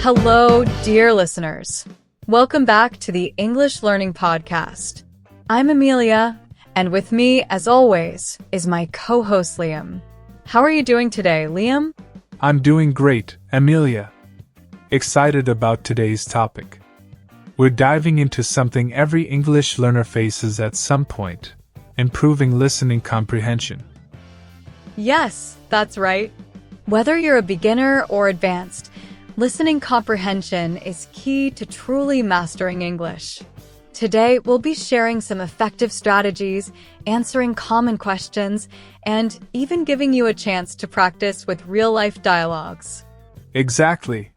Hello, dear listeners. Welcome back to the English Learning Podcast. I'm Emilia, and with me, as always, is my co-host Liam. How are you doing today, Liam? I'm doing great, Emilia. Excited about today's topic. We're diving into something every English learner faces at some point: improving listening comprehension. Yes, that's right. Whether you're a beginner or advanced, listening comprehension is key to truly mastering English. Today, we'll be sharing some effective strategies, answering common questions, and even giving you a chance to practice with real-life dialogues. Exactly.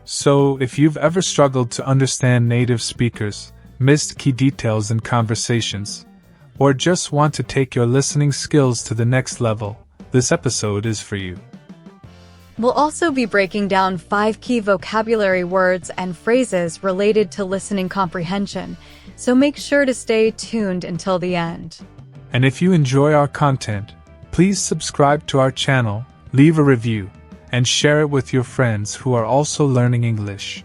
So, if you've ever struggled to understand native speakers, missed key details in conversations, or just want to take your listening skills to the next level, this episode is for you. We'll also be breaking down 5 key vocabulary words and phrases related to listening comprehension, so make sure to stay tuned until the end. And if you enjoy our content, please subscribe to our channel, leave a review, and share it with your friends who are also learning English.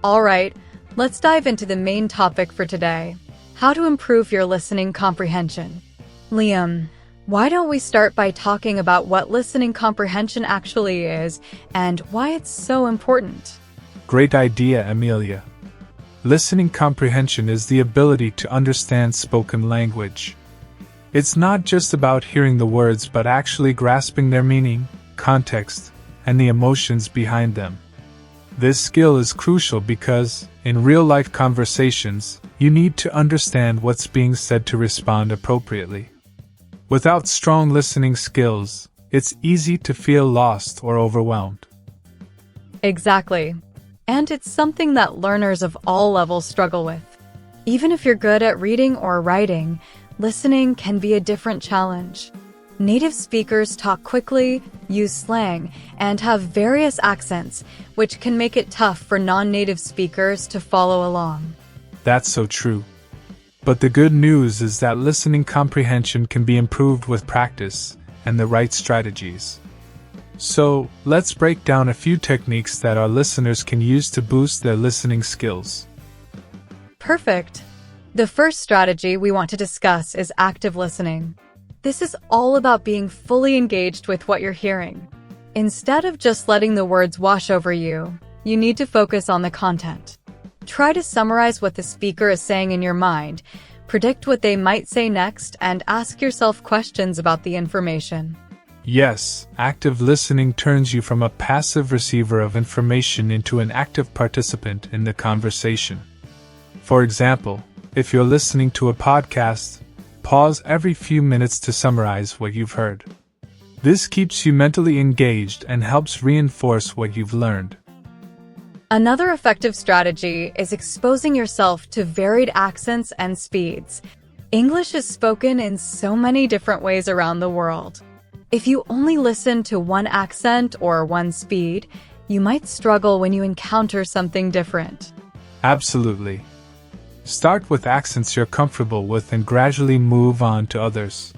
Alright, let's dive into the main topic for today: how to improve your listening comprehension. Liam, why don't we start by talking about what listening comprehension actually is and why it's so important? Great idea, Emilia. Listening comprehension is the ability to understand spoken language. It's not just about hearing the words but actually grasping their meaning, context, and the emotions behind them. This skill is crucial because, in real-life conversations, you need to understand what's being said to respond appropriately. Without strong listening skills, it's easy to feel lost or overwhelmed. Exactly. And it's something that learners of all levels struggle with. Even if you're good at reading or writing, listening can be a different challenge. Native speakers talk quickly, use slang, and have various accents, which can make it tough for non-native speakers to follow along. That's so true. But the good news is that listening comprehension can be improved with practice and the right strategies. So, let's break down a few techniques that our listeners can use to boost their listening skills. Perfect. The first strategy we want to discuss is active listening. This is all about being fully engaged with what you're hearing. Instead of just letting the words wash over you, you need to focus on the content. Try to summarize what the speaker is saying in your mind, predict what they might say next, and ask yourself questions about the information. Yes, active listening turns you from a passive receiver of information into an active participant in the conversation. For example, if you're listening to a podcast, pause every few minutes to summarize what you've heard. This keeps you mentally engaged and helps reinforce what you've learned. Another effective strategy is exposing yourself to varied accents and speeds. English is spoken in so many different ways around the world. If you only listen to one accent or one speed, you might struggle when you encounter something different. Absolutely. Start with accents you're comfortable with and gradually move on to others.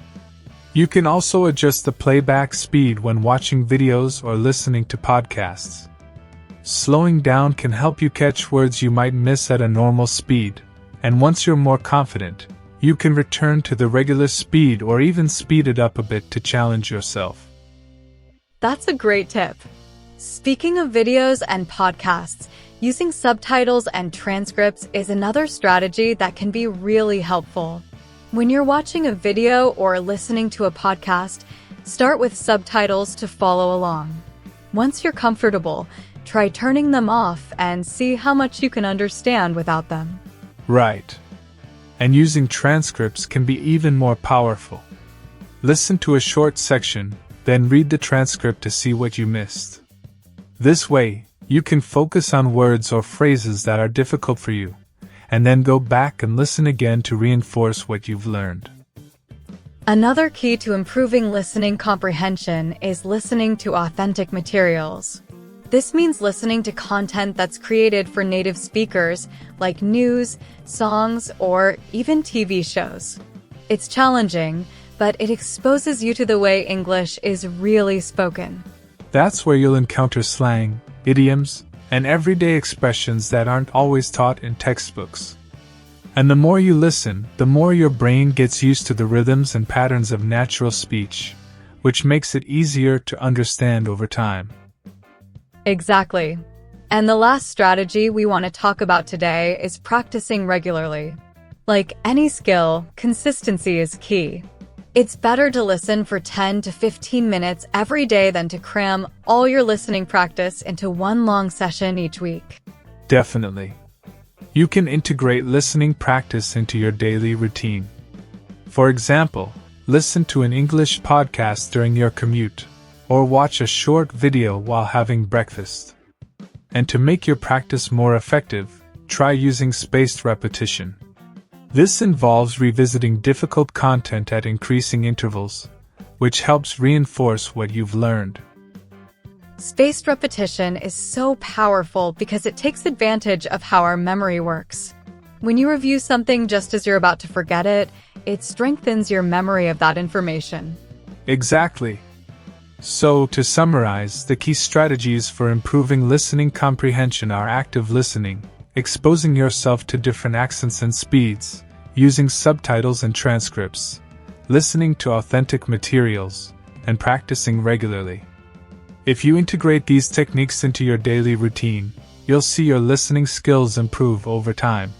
You can also adjust the playback speed when watching videos or listening to podcasts. Slowing down can help you catch words you might miss at a normal speed, and once you're more confident, you can return to the regular speed or even speed it up a bit to challenge yourself. That's a great tip. Speaking of videos and podcasts, using subtitles and transcripts is another strategy that can be really helpful. When you're watching a video or listening to a podcast, start with subtitles to follow along. Once you're comfortable, try turning them off and see how much you can understand without them. Right. And using transcripts can be even more powerful. Listen to a short section, then read the transcript to see what you missed. This way, you can focus on words or phrases that are difficult for you, and then go back and listen again to reinforce what you've learned. Another key to improving listening comprehension is listening to authentic materials. This means listening to content that's created for native speakers, like news, songs, or even TV shows. It's challenging, but it exposes you to the way English is really spoken. That's where you'll encounter slang, idioms, and everyday expressions that aren't always taught in textbooks. And the more you listen, the more your brain gets used to the rhythms and patterns of natural speech, which makes it easier to understand over time. Exactly. And the last strategy we want to talk about today is practicing regularly. Like any skill, consistency is key. It's better to listen for 10 to 15 minutes every day than to cram all your listening practice into one long session each week. Definitely. You can integrate listening practice into your daily routine. For example, listen to an English podcast during your commute, or watch a short video while having breakfast. And to make your practice more effective, try using spaced repetition. This involves revisiting difficult content at increasing intervals, which helps reinforce what you've learned. Spaced repetition is so powerful because it takes advantage of how our memory works. When you review something just as you're about to forget it, it strengthens your memory of that information. Exactly. So, to summarize, the key strategies for improving listening comprehension are active listening, exposing yourself to different accents and speeds, using subtitles and transcripts, listening to authentic materials, and practicing regularly. If you integrate these techniques into your daily routine, you'll see your listening skills improve over time.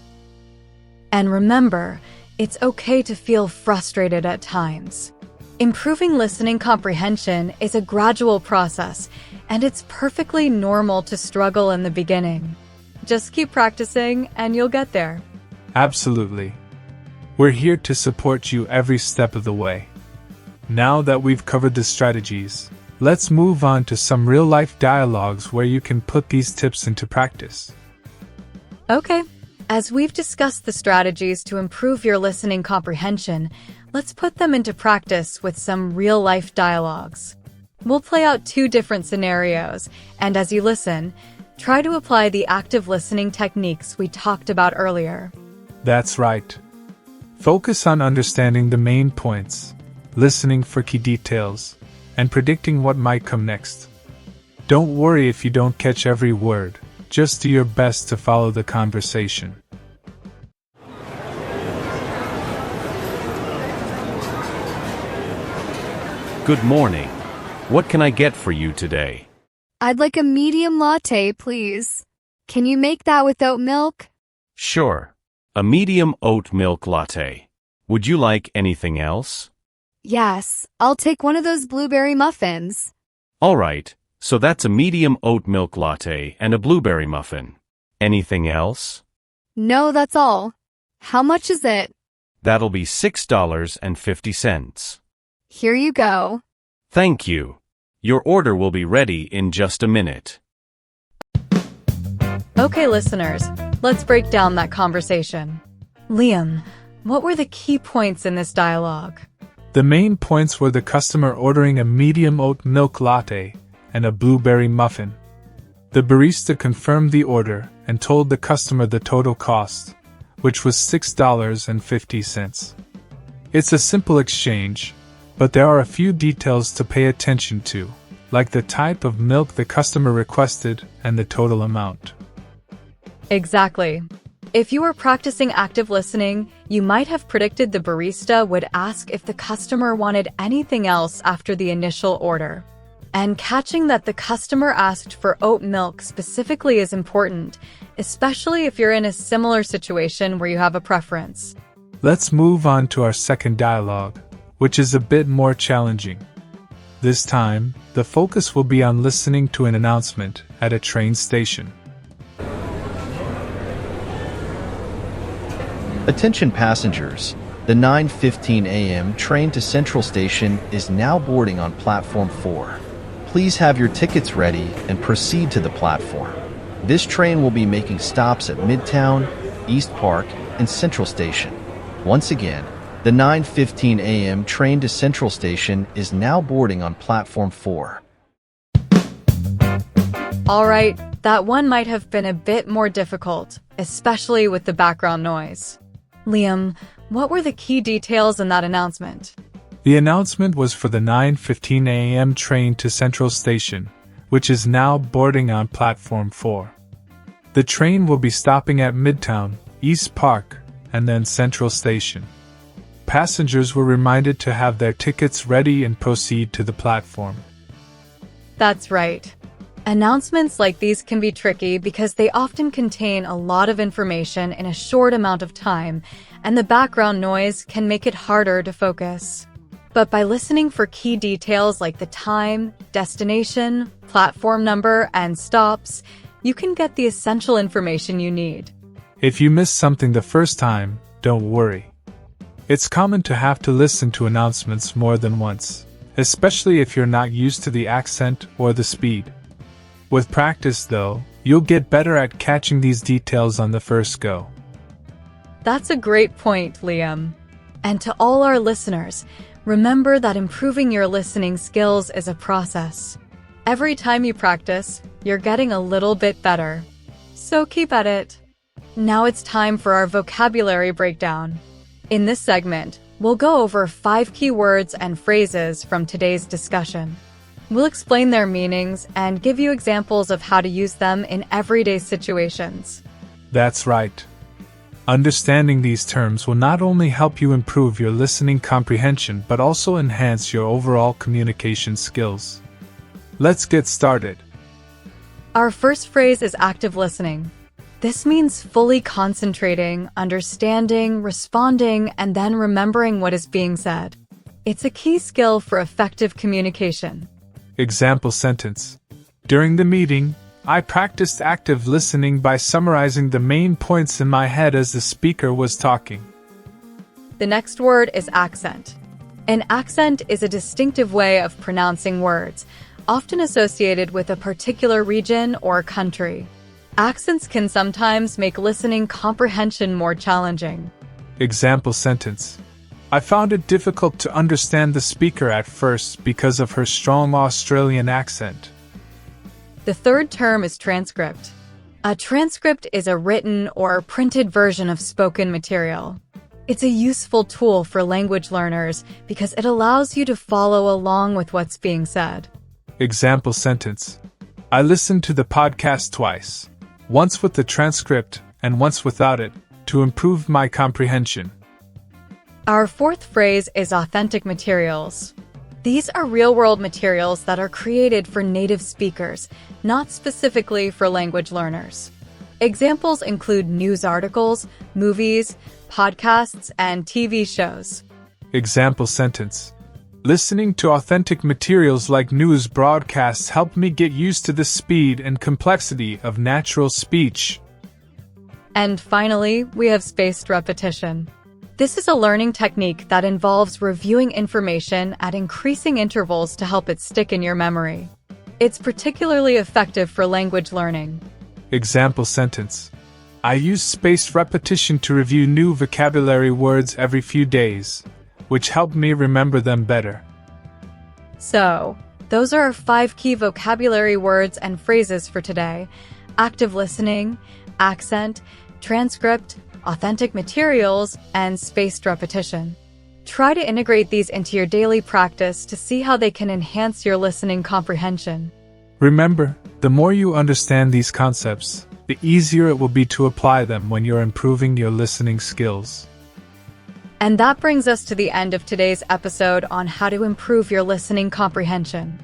And remember, it's okay to feel frustrated at times. Improving listening comprehension is a gradual process, and it's perfectly normal to struggle in the beginning. Just keep practicing, and you'll get there. Absolutely. We're here to support you every step of the way. Now that we've covered the strategies, let's move on to some real-life dialogues where you can put these tips into practice. Okay, as we've discussed the strategies to improve your listening comprehension, let's put them into practice with some real-life dialogues. We'll play out 2 different scenarios, and as you listen, try to apply the active listening techniques we talked about earlier. That's right. Focus on understanding the main points, listening for key details, and predicting what might come next. Don't worry if you don't catch every word, just do your best to follow the conversation. Good morning. What can I get for you today? I'd like a medium latte, please. Can you make that with oat milk? Sure. A medium oat milk latte. Would you like anything else? Yes, I'll take one of those blueberry muffins. All right, so that's a medium oat milk latte and a blueberry muffin. Anything else? No, that's all. How much is it? That'll be $6.50. Here you go. Thank you. Your order will be ready in just a minute. Okay, listeners, let's break down that conversation. Liam, what were the key points in this dialogue? The main points were the customer ordering a medium oat milk latte and a blueberry muffin. The barista confirmed the order and told the customer the total cost, which was $6.50. It's a simple exchange, but there are a few details to pay attention to, like the type of milk the customer requested and the total amount. Exactly. If you were practicing active listening, you might have predicted the barista would ask if the customer wanted anything else after the initial order. And catching that the customer asked for oat milk specifically is important, especially if you're in a similar situation where you have a preference. Let's move on to our second dialogue, which is a bit more challenging. This time, the focus will be on listening to an announcement at a train station. Attention passengers, the 9:15 a.m. train to Central Station is now boarding on Platform 4. Please have your tickets ready and proceed to the platform. This train will be making stops at Midtown, East Park, and Central Station. Once again, the 9:15 a.m. train to Central Station is now boarding on Platform 4. All right, that one might have been a bit more difficult, especially with the background noise. Liam, what were the key details in that announcement? The announcement was for the 9:15 a.m. train to Central Station, which is now boarding on Platform 4. The train will be stopping at Midtown, East Park, and then Central Station. Passengers were reminded to have their tickets ready and proceed to the platform. That's right. Announcements like these can be tricky because they often contain a lot of information in a short amount of time, and the background noise can make it harder to focus. But by listening for key details like the time, destination, platform number, and stops, you can get the essential information you need. If you miss something the first time, don't worry. It's common to have to listen to announcements more than once, especially if you're not used to the accent or the speed. With practice, though, you'll get better at catching these details on the first go. That's a great point, Liam. And to all our listeners, remember that improving your listening skills is a process. Every time you practice, you're getting a little bit better. So keep at it. Now it's time for our vocabulary breakdown. In this segment, we'll go over 5 key words and phrases from today's discussion. We'll explain their meanings and give you examples of how to use them in everyday situations. That's right. Understanding these terms will not only help you improve your listening comprehension but also enhance your overall communication skills. Let's get started. Our first phrase is active listening. This means fully concentrating, understanding, responding, and then remembering what is being said. It's a key skill for effective communication. Example sentence. During the meeting, I practiced active listening by summarizing the main points in my head as the speaker was talking. The next word is accent. An accent is a distinctive way of pronouncing words, often associated with a particular region or country. Accents can sometimes make listening comprehension more challenging. Example sentence. I found it difficult to understand the speaker at first because of her strong Australian accent. The third term is transcript. A transcript is a written or printed version of spoken material. It's a useful tool for language learners because it allows you to follow along with what's being said. Example sentence. I listened to the podcast twice, once with the transcript and once without it, to improve my comprehension. Our fourth phrase is authentic materials. These are real-world materials that are created for native speakers, not specifically for language learners. Examples include news articles, movies, podcasts, and TV shows. Example sentence. Listening to authentic materials like news broadcasts helped me get used to the speed and complexity of natural speech. And finally, we have spaced repetition. This is a learning technique that involves reviewing information at increasing intervals to help it stick in your memory. It's particularly effective for language learning. Example sentence. I use spaced repetition to review new vocabulary words every few days, which helped me remember them better. So, those are our 5 key vocabulary words and phrases for today: active listening, accent, transcript, authentic materials, and spaced repetition. Try to integrate these into your daily practice to see how they can enhance your listening comprehension. Remember, the more you understand these concepts, the easier it will be to apply them when you're improving your listening skills. And that brings us to the end of today's episode on how to improve your listening comprehension.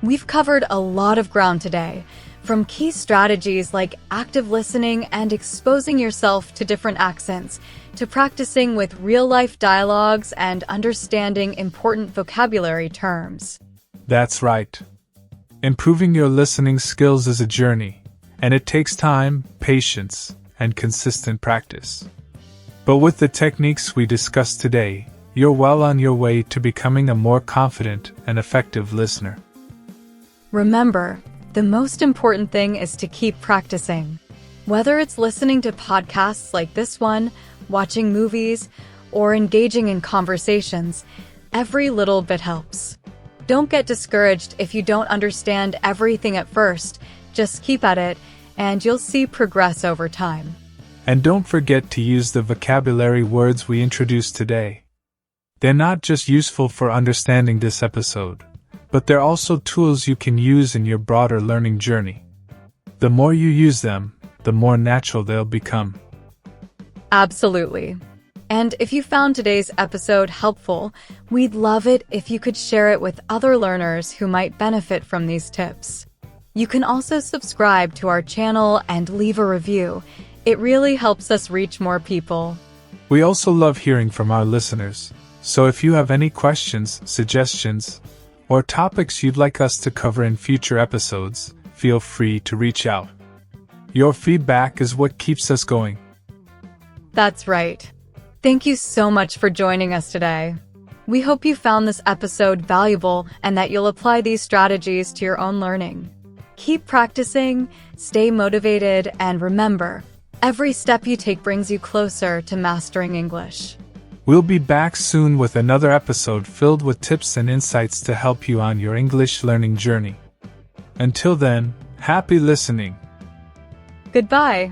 We've covered a lot of ground today, from key strategies like active listening and exposing yourself to different accents, to practicing with real-life dialogues and understanding important vocabulary terms. That's right. Improving your listening skills is a journey, and it takes time, patience, and consistent practice. But with the techniques we discussed today, you're well on your way to becoming a more confident and effective listener. Remember, the most important thing is to keep practicing. Whether it's listening to podcasts like this one, watching movies, or engaging in conversations, every little bit helps. Don't get discouraged if you don't understand everything at first. Just keep at it, and you'll see progress over time. And don't forget to use the vocabulary words we introduced today. They're not just useful for understanding this episode, but they're also tools you can use in your broader learning journey. The more you use them, the more natural they'll become. Absolutely. And if you found today's episode helpful, we'd love it if you could share it with other learners who might benefit from these tips. You can also subscribe to our channel and leave a review. It really helps us reach more people. We also love hearing from our listeners, so if you have any questions, suggestions, or topics you'd like us to cover in future episodes, feel free to reach out. Your feedback is what keeps us going. That's right. Thank you so much for joining us today. We hope you found this episode valuable and that you'll apply these strategies to your own learning. Keep practicing, stay motivated, and remember, every step you take brings you closer to mastering English. We'll be back soon with another episode filled with tips and insights to help you on your English learning journey. Until then, happy listening. Goodbye.